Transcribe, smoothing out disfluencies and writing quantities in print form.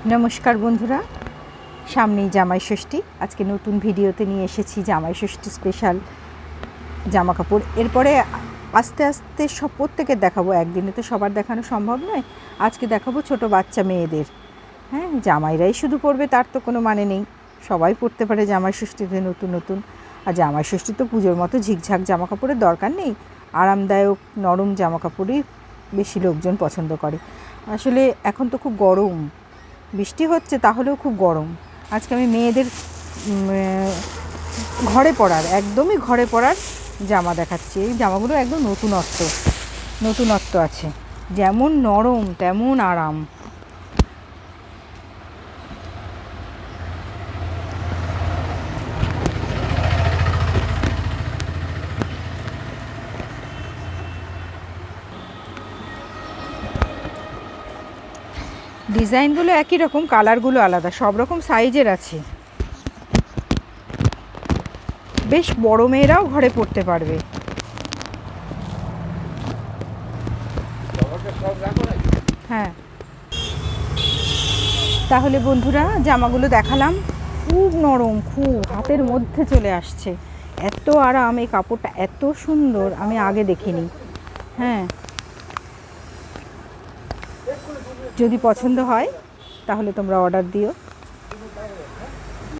নমস্কার বন্ধুরা, সামনেই জামাই ষষ্ঠী। আজকে নতুন ভিডিওতে নিয়ে এসেছি জামাই ষষ্ঠী স্পেশাল জামা কাপড়। এরপরে আস্তে আস্তে সব প্রত্যেকের দেখাবো, একদিনে তো সবার দেখানো সম্ভব নয়। আজকে দেখাবো ছোট বাচ্চা মেয়েদের। হ্যাঁ, জামাইরাই শুধু পরবে তার তো কোনো মানে নেই, সবাই পরতে পারে জামাই ষষ্ঠীতে নতুন নতুন। আর জামাই ষষ্ঠী তো পুজোর মতো ঝিকঝাক জামা কাপড়ের দরকার নেই, আরামদায়ক নরম জামা কাপড়ই বেশি লোকজন পছন্দ করে। আসলে এখন তো খুব গরম, বৃষ্টি হচ্ছে তাহলেও খুব গরম। আজকে আমি মেয়েদের ঘরে পরার, একদমই ঘরে পরার জামা দেখাচ্ছি। এই জামাগুলো একদম নতুনত্ব আছে, যেমন নরম তেমন আরাম। ডিজাইনগুলো একই রকম, কালারগুলো আলাদা, সব রকম সাইজের আছে। বেশ বড় মেয়েরাও ঘরে পরতে পারবে। হ্যাঁ, তাহলে বন্ধুরা জামাগুলো দেখালাম, খুব নরম, খুব হাতের মধ্যে চলে আসছে, এত আরাম। এই কাপড়টা এত সুন্দর আমি আগে দেখিনি। হ্যাঁ, যদি পছন্দ হয় তাহলে তোমরা অর্ডার দিও।